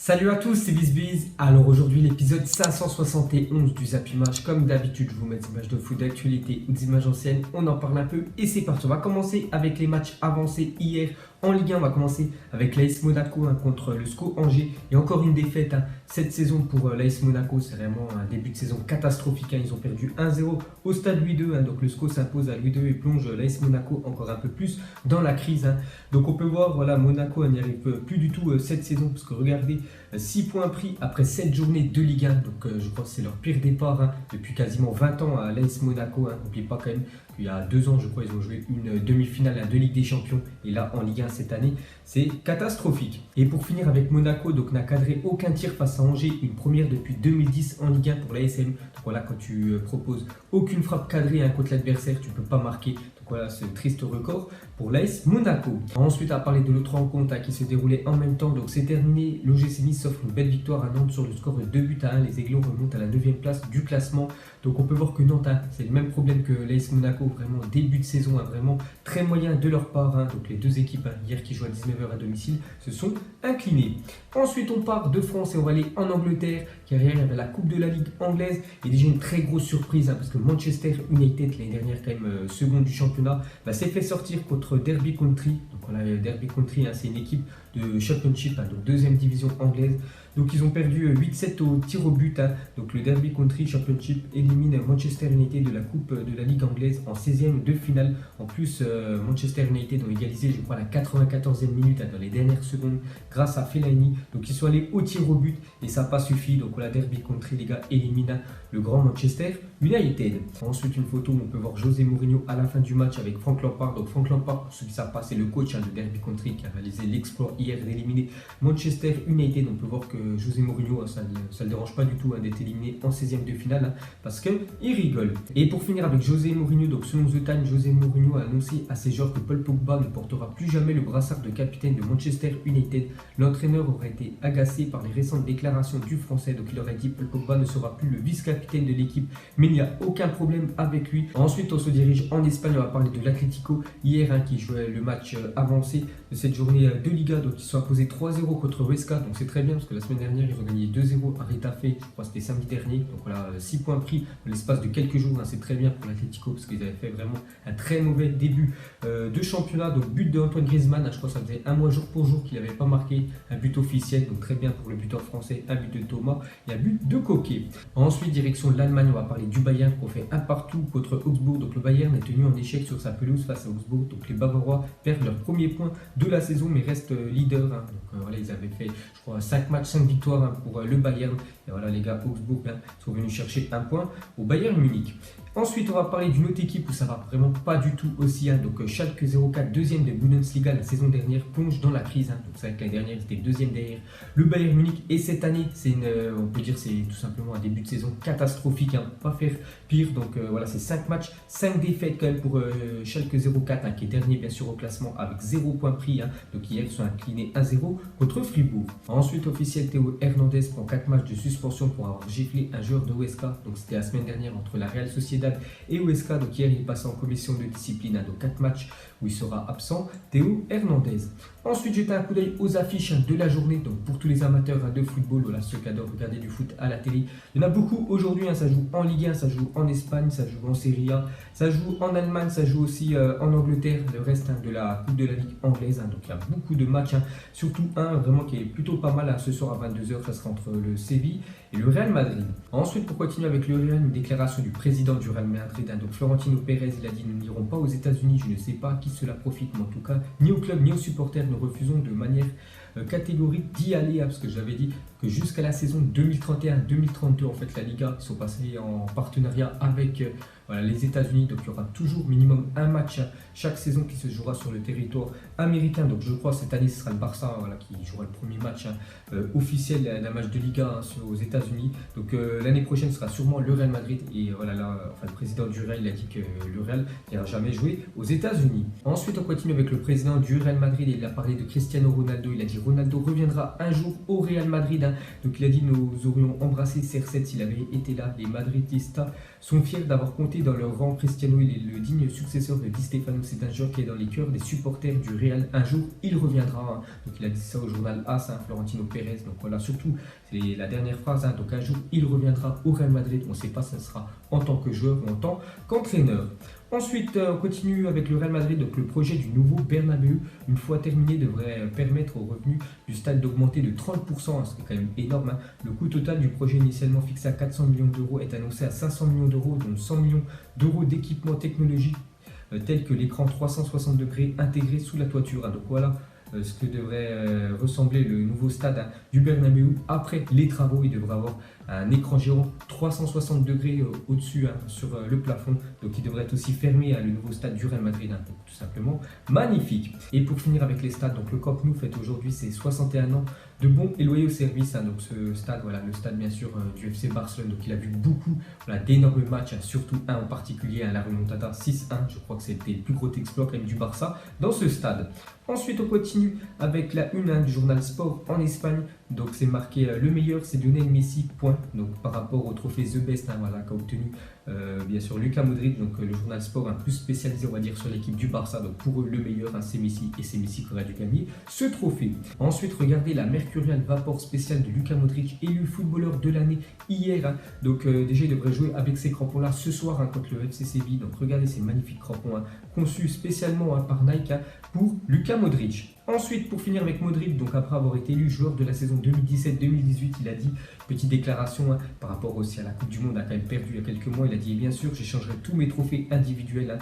Salut à tous, c'est BizBiz. Alors aujourd'hui l'épisode 571 du Zappy Match. Comme d'habitude, je vous mets des images de foot d'actualité ou des images anciennes. On en parle un peu et c'est parti. On va commencer avec les matchs avancés hier en Ligue 1. On va commencer avec l'AS Monaco contre le SCO Angers. Et encore une défaite cette saison pour l'AS Monaco. C'est vraiment un début de saison catastrophique. Ils ont perdu 1-0 au stade Louis II. Donc le SCO s'impose à Louis II et plonge l'AS Monaco encore un peu plus dans la crise. Donc on peut voir, voilà, Monaco n'y arrive plus du tout cette saison. Parce que regardez, 6 points pris après 7 journées de Ligue 1. Donc je crois que c'est leur pire départ depuis quasiment 20 ans à l'AS Monaco. N'oubliez pas quand même qu'il y a 2 ans, je crois, ils ont joué une demi-finale de Ligue des Champions. Et là, en Ligue 1 cette année, c'est catastrophique. Et pour finir avec Monaco, donc n'a cadré aucun tir face à Angers. Une première depuis 2010 en Ligue 1 pour l'ASM. Donc voilà, quand tu proposes aucune frappe cadrée contre l'adversaire, tu ne peux pas marquer. Donc voilà, ce triste record pour l'AS Monaco. Ensuite, à parler de l'autre rencontre qui se déroulait en même temps. Donc c'est terminé. L'OGC Nice offre une belle victoire à Nantes sur le score de 2-1. Les Aiglons remontent à la 9e place du classement. Donc on peut voir que Nantes, c'est le même problème que l'AS Monaco. Vraiment début de saison, vraiment très moyen de leur part. Donc les deux équipes hier qui jouent à 19h à domicile se sont inclinées. Ensuite, on part de France et on va aller en Angleterre. Car hier, il y avait la Coupe de la Ligue anglaise. Et déjà une très grosse surprise parce que Manchester United, l'année dernière quand même seconde du championnat, s'est fait sortir contre Derby County. Donc voilà, Derby County, c'est une équipe de Championship, donc deuxième division anglaise. Donc ils ont perdu 8-7 au tir au but. Donc le Derby County Championship élimine Manchester United de la Coupe de la Ligue anglaise en 16e de finale. En plus, Manchester United ont égalisé, je crois, à la 94e minute dans les dernières secondes grâce à Fellaini. Donc ils sont allés au tir au but et ça n'a pas suffi. Donc voilà, Derby County, les gars, élimine le grand Manchester United. Ensuite, une photo où on peut voir José Mourinho à la fin du match avec Frank Lampard. Donc Frank Lampard, pour ceux qui ne savent pas, c'est le coach de Derby County qui a réalisé l'exploit hier d'éliminer Manchester United. On peut voir que José Mourinho, ça ne le dérange pas du tout d'être éliminé en 16e de finale parce qu'il rigole. Et pour finir avec José Mourinho, donc selon The Time, José Mourinho a annoncé à ses joueurs que Paul Pogba ne portera plus jamais le brassard de capitaine de Manchester United. L'entraîneur aurait été agacé par les récentes déclarations du Français. Donc il aurait dit Paul Pogba ne sera plus le vice-capitaine de l'équipe, mais il n'y a aucun problème avec lui. Ensuite, on se dirige en Espagne. On va parler de l'Atlético hier qui jouait le match avancé de cette journée de Liga. Donc ils se sont imposés 3-0 contre Huesca. Donc c'est très bien parce que la semaine dernière ils ont gagné 2-0 à Retafe, je crois que c'était samedi dernier. Donc voilà, 6 points pris en l'espace de quelques jours. C'est très bien pour l'Atlético parce qu'ils avaient fait vraiment un très mauvais début de championnat. Donc but de Antoine Griezmann, je crois que ça faisait un mois jour pour jour qu'il n'avait pas marqué un but officiel. Donc très bien pour le buteur français, un but de Thomas et un but de Coquet. Ensuite, direction de l'Allemagne, on va parler du Bayern qui ont fait un partout contre Augsbourg. Donc le Bayern est tenu en échec sur sa pelouse face à Augsbourg. Donc les Bavarois perdent leur premier point de la saison mais restent leaders. Donc voilà, ils avaient fait, je crois, 5 matchs, 5 victoires pour le Bayern. Et voilà, les gars, Augsbourg sont venus chercher un point au Bayern Munich. Ensuite, on va parler d'une autre équipe où ça va vraiment pas du tout aussi. Donc Schalke 04, deuxième de Bundesliga la saison dernière, plonge dans la crise. Donc c'est vrai que l'année dernière, ils étaient deuxième derrière le Bayern Munich. Et cette année, on peut dire c'est tout simplement un début de saison catastrophique. Pas faire pire. Donc voilà, c'est 5 matchs, 5 défaites quand même pour Schalke 04, qui est dernier bien sûr au classement avec 0 points pris. Donc hier, ils sont inclinés 1-0 contre Fribourg. Ensuite, officiel, Théo Hernandez prend 4 matchs de suspension pour avoir giflé un joueur de Huesca. Donc c'était la semaine dernière entre la Real Sociedad et Huesca. Donc hier, il est passé en commission de discipline. Donc 4 matchs où il sera absent, Théo Hernandez. Ensuite, jetez un coup d'œil aux affiches de la journée. Donc pour tous les amateurs de football, voilà, ceux qui adorent regarder du foot à la télé, il y en a beaucoup aujourd'hui. Ça joue en Ligue 1, ça joue en Espagne, ça joue en Serie A, ça joue en Allemagne, ça joue aussi en Angleterre. Le reste de la Coupe de la Ligue anglaise. Donc il y a beaucoup de matchs, surtout un vraiment qui est plutôt pas mal ce soir à 22h. Ça sera entre le Séville et le Real Madrid. Ensuite, pour continuer avec le Real, une déclaration du président du Real Madrid. Donc Florentino Pérez, il a dit: nous n'irons pas aux États-Unis. Je ne sais pas qui cela profite, mais en tout cas, ni au club ni aux supporters, nous refusons de manière catégorique d'y aller, parce que j'avais dit que jusqu'à la saison 2031-2032, en fait, la Liga, ils sont passés en partenariat avec les États-Unis. Donc il y aura toujours minimum un match chaque saison qui se jouera sur le territoire américain. Donc je crois cette année ce sera le Barça qui jouera le premier match officiel d'un match de Liga aux États-Unis. Donc l'année prochaine ce sera sûrement le Real Madrid. Et voilà, le président du Real, il a dit que le Real n'ira jamais jouer aux États-Unis. Ensuite, on continue avec le président du Real Madrid. Il a parlé de Cristiano Ronaldo. Il a dit: Ronaldo reviendra un jour au Real Madrid. Donc il a dit nous aurions embrassé CR7 s'il avait été là. Les Madridistas sont fiers d'avoir compté dans leur rang. Cristiano, il est le digne successeur de Di Stefano. C'est un joueur qui est dans les cœurs des supporters du Real. Un jour, il reviendra. Donc il a dit ça au journal AS, Florentino Pérez. Donc voilà, surtout, c'est la dernière phrase. Donc un jour, il reviendra au Real Madrid. On ne sait pas si ce sera en tant que joueur ou en tant qu'entraîneur. Ensuite, on continue avec le Real Madrid. Donc le projet du nouveau Bernabéu, une fois terminé, devrait permettre aux revenus du stade d'augmenter de 30%, ce qui est quand même énorme. Le coût total du projet initialement fixé à 400 millions d'euros est annoncé à 500 millions d'euros, dont 100 millions d'euros d'équipements technologiques tels que l'écran 360 degrés intégré sous la toiture. Donc voilà ce que devrait ressembler le nouveau stade du Bernabéu. Après les travaux, il devrait avoir un écran géant 360 degrés au-dessus sur le plafond. Donc il devrait être aussi fermé le nouveau stade du Real Madrid. Donc tout simplement magnifique. Et pour finir avec les stades, donc le Camp Nou fête aujourd'hui ses 61 ans de bons et loyaux services. Donc ce stade, voilà, le stade bien sûr du FC Barcelone. Donc il a vu beaucoup d'énormes matchs, surtout un en particulier, la remontada 6-1. Je crois que c'était le plus gros exploit quand même du Barça dans ce stade. Ensuite, on continue avec la une du journal Sport en Espagne. Donc c'est marqué le meilleur, c'est Lionel Messi, point. Donc par rapport au trophée The Best, voilà, qu'a obtenu bien sûr Luka Modric. Donc le journal Sport plus spécialisé, on va dire, sur l'équipe du Barça. Donc pour eux, le meilleur, c'est Messi, et c'est Messi qui aurait dû gagner ce trophée. Ensuite, regardez la Mercurial Vapor spéciale de Luka Modric, élu footballeur de l'année hier. Donc déjà, il devrait jouer avec ces crampons-là ce soir contre le FC Séville. Donc regardez ces magnifiques crampons conçus spécialement par Nike pour Luka Modric. Ensuite, pour finir avec Modric, donc après avoir été élu joueur de la saison 2017-2018, il a dit, petite déclaration par rapport aussi à la Coupe du Monde, a quand même perdu il y a quelques mois, il a dit, bien sûr, j'échangerai tous mes trophées individuels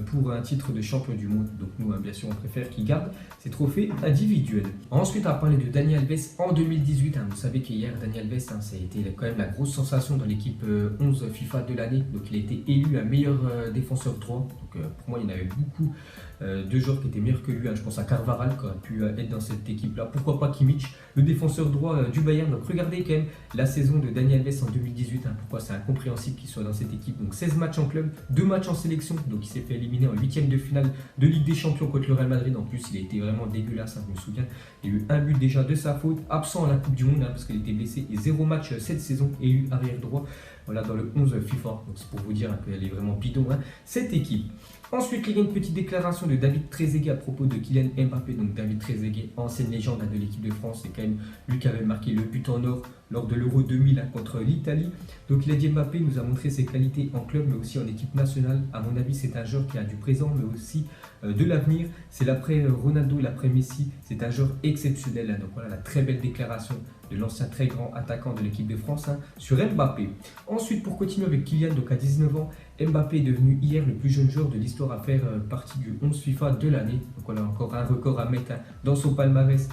pour un titre de champion du monde. Donc nous, bien sûr, on préfère qu'il garde ses trophées individuels. Ensuite, on va parler de Dani Alves en 2018. Vous savez qu'hier, Dani Alves, ça a été quand même la grosse sensation dans l'équipe 11 FIFA de l'année. Donc il a été élu un meilleur défenseur droit. Donc pour moi, il y en avait beaucoup de joueurs qui étaient meilleurs que lui. Je pense à Carvajal qui aurait pu être dans cette équipe-là. Pourquoi pas Kimmich, le défenseur droit du Bayern. Donc regardez quand même la saison de Dani Alves en 2018. Pourquoi c'est incompréhensible qu'il soit dans cette équipe. Donc 16 matchs en club, 2 matchs en sélection. Donc il s'est fait éliminer en 8e de finale de Ligue des Champions contre le Real Madrid. En plus, il a été vraiment dégueulasse, je me souviens. Il y a eu un but déjà de sa faute, absent à la Coupe du Monde parce qu'il était blessé, et 0 match cette saison, élu arrière droit. Voilà, dans le 11 FIFA. Donc c'est pour vous dire qu'elle est vraiment bidon, cette équipe. Ensuite, il y a une petite déclaration de David Trezeguet à propos de Kylian Mbappé. Donc David Trezeguet, ancienne légende de l'équipe de France, c'est quand même lui qui avait marqué le but en or lors de l'Euro 2000 contre l'Italie. Donc il a dit Mbappé nous a montré ses qualités en club mais aussi en équipe nationale. À mon avis, c'est un joueur qui a du présent mais aussi de l'avenir. C'est l'après Ronaldo, l'après Messi. C'est un joueur exceptionnel. Donc voilà la très belle déclaration de l'ancien très grand attaquant de l'équipe de France sur Mbappé. Ensuite, pour continuer avec Kylian, donc à 19 ans, Mbappé est devenu hier le plus jeune joueur de l'histoire à faire partie du 11 FIFA de l'année. Donc on a encore un record à mettre dans son palmarès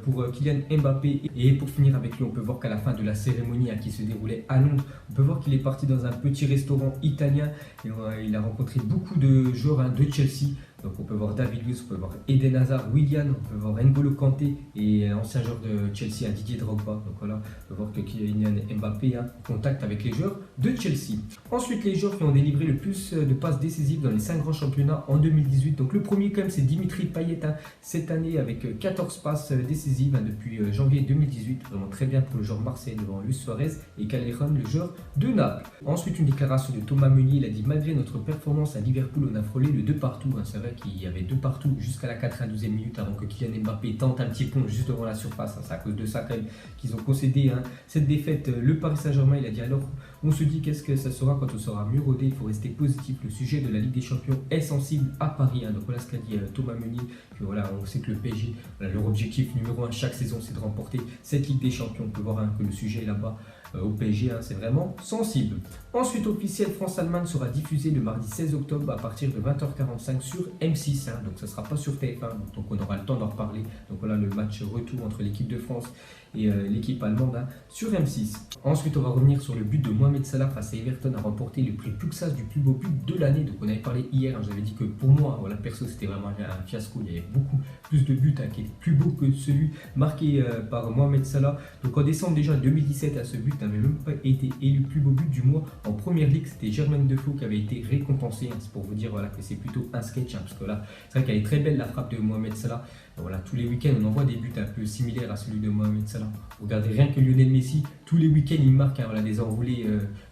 pour Kylian Mbappé. Et pour finir avec lui, on peut voir qu'à la fin de la cérémonie qui se déroulait à Londres, on peut voir qu'il est parti dans un petit restaurant italien et il a rencontré beaucoup de joueurs de Chelsea. Donc on peut voir David Luiz, on peut voir Eden Hazard, Willian, on peut voir N'Golo Kanté et l'ancien joueur de Chelsea, Didier Drogba. Donc voilà, on peut voir que Kylian Mbappé contact avec les joueurs de Chelsea. Ensuite, les joueurs qui ont délivré le plus de passes décisives dans les 5 grands championnats en 2018. Donc le premier quand même, c'est Dimitri Payet cette année avec 14 passes décisives depuis janvier 2018. Vraiment très bien pour le joueur marseillais devant Luis Suarez et Callejon, le joueur de Naples. Ensuite, une déclaration de Thomas Meunier. Il a dit malgré notre performance à Liverpool, on a frôlé le 2 partout. C'est vrai qu'il y avait 2 partout jusqu'à la 92e minute avant que Kylian Mbappé tente un petit pont juste devant la surface. C'est à cause de ça quand même qu'ils ont concédé cette défaite. Le Paris Saint-Germain, il a dit alors on se dit qu'est-ce que ça sera quand on sera mieux rodé. Il faut rester positif. Le sujet de la Ligue des Champions est sensible à Paris. Donc voilà ce qu'a dit Thomas Meunier. Que voilà, on sait que le PSG, leur objectif numéro 1 chaque saison, c'est de remporter cette Ligue des Champions. On peut voir que le sujet est là-bas au PSG, c'est vraiment sensible. Ensuite, officiel France-Allemagne sera diffusé le mardi 16 octobre à partir de 20h45 sur M6. Donc ça ne sera pas sur TF1, donc on aura le temps d'en reparler. Donc voilà le match retour entre l'équipe de France et l'équipe allemande sur M6. Ensuite, on va revenir sur le but de Mohamed Salah face à Everton à remporter le prix Puxas du plus beau but de l'année. Donc on avait parlé hier, j'avais dit que pour moi, voilà, perso, c'était vraiment un fiasco. Il y avait beaucoup plus de buts qui étaient plus beaux que celui marqué par Mohamed Salah. Donc en décembre déjà 2017, à ce but n'avait même pas été élu plus beau but du mois en première ligue. C'était Jermaine Defoe qui avait été récompensé. C'est pour vous dire voilà, que c'est plutôt un sketch, parce que là, c'est vrai qu'elle est très belle la frappe de Mohamed Salah. Voilà, tous les week-ends, on en voit des buts un peu similaires à celui de Mohamed Salah. Regardez rien que Lionel Messi, tous les week-ends, il marque voilà, des enroulés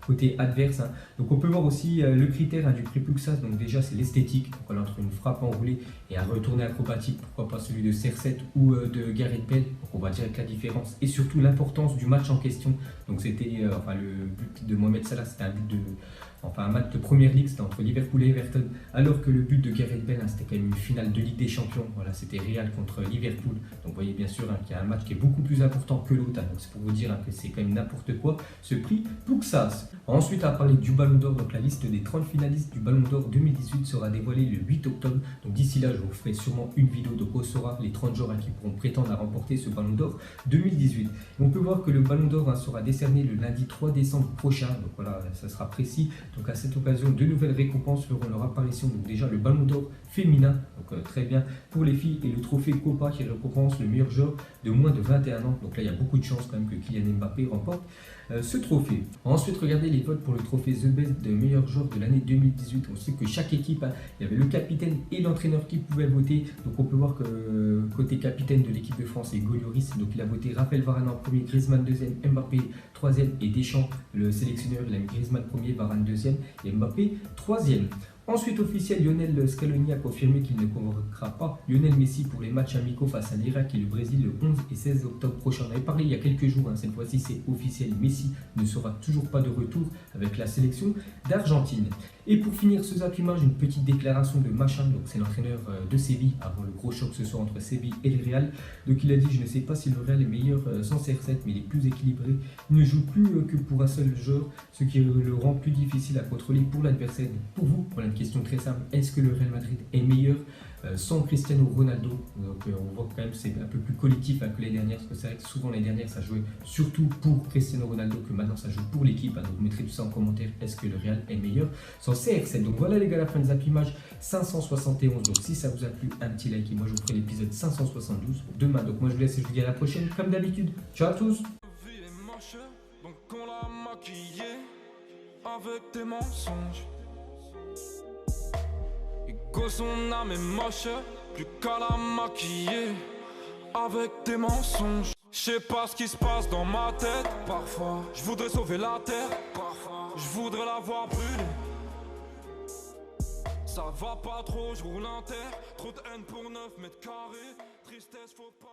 côté adverse. Donc on peut voir aussi le critère du prépluxas. Donc déjà, c'est l'esthétique. Donc voilà, entre une frappe enroulée et un retourné acrobatique, pourquoi pas celui de CR7 ou de Gareth Bale. Donc on voit direct la différence. Et surtout l'importance du match en question. Donc c'était le but de Mohamed Salah, c'était un match de première ligue, c'était entre Liverpool et Everton, alors que le but de Gareth Bale, c'était quand même une finale de Ligue des Champions. Voilà, c'était Real contre Liverpool. Donc vous voyez bien sûr qu'il y a un match qui est beaucoup plus important que l'autre. Donc c'est pour vous dire que c'est quand même n'importe quoi ce prix Puxas. Ensuite, à parler du Ballon d'Or, donc la liste des 30 finalistes du Ballon d'Or 2018 sera dévoilée le 8 octobre. Donc d'ici là, je vous ferai sûrement une vidéo de on saura les 30 joueurs qui pourront prétendre à remporter ce Ballon d'Or 2018. On peut voir que le Ballon d'Or sera décerné le lundi 3 décembre prochain. Donc voilà, ça sera précis. Donc à cette occasion, de nouvelles récompenses feront leur apparition. Donc déjà le Ballon d'Or féminin, donc très bien pour les filles, et le trophée Copa qui récompense le meilleur joueur de moins de 21 ans. Donc là, il y a beaucoup de chances quand même que Kylian Mbappé remporte ce trophée. Ensuite, regardez les votes pour le trophée The Best de meilleur joueur de l'année 2018. On sait que chaque équipe, il y avait le capitaine et l'entraîneur qui pouvaient voter. Donc on peut voir que côté capitaine de l'équipe de France, c'est Golioris. Donc il a voté Raphaël Varane en premier, Griezmann deuxième, Mbappé troisième et Deschamps, le sélectionneur, il a mis Griezmann premier, Varane deuxième et Mbappé troisième. Ensuite, officiel, Lionel Scaloni a confirmé qu'il ne convoquera pas Lionel Messi pour les matchs amicaux face à l'Irak et le Brésil le 11 et 16 octobre prochain. On avait parlé il y a quelques jours, cette fois-ci c'est officiel, Messi ne sera toujours pas de retour avec la sélection d'Argentine. Et pour finir ce Zap Image, une petite déclaration de Machin, donc c'est l'entraîneur de Séville, avant le gros choc ce soir entre Séville et le Real. Donc il a dit: je ne sais pas si le Real est meilleur sans CR7, mais il est plus équilibré. Il ne joue plus que pour un seul joueur, ce qui le rend plus difficile à contrôler pour l'adversaire. Pour vous, voilà une question très simple: est-ce que le Real Madrid est meilleur sans Cristiano Ronaldo? Donc on voit quand même que c'est un peu plus collectif que les dernières, parce que c'est vrai que souvent les dernières ça jouait surtout pour Cristiano Ronaldo, que maintenant ça joue pour l'équipe. Donc vous mettrez tout ça en commentaire, est-ce que le Real est meilleur sans CR7? Donc voilà les gars, la fin de Zap Image 571. Donc si ça vous a plu, un petit like, et moi je vous ferai l'épisode 572 pour demain. Donc moi je vous laisse et je vous dis à la prochaine comme d'habitude. Ciao à tous. Donc on l'a maquillé avec des mensonges. Que son âme est moche, plus qu'à la maquiller avec des mensonges. Je sais pas ce qui se passe dans ma tête. Parfois, je voudrais sauver la terre. Parfois, je voudrais la voir brûler. Ça va pas trop, je roule en terre. Trop de haine pour 9 mètres carrés. Tristesse, faut pas.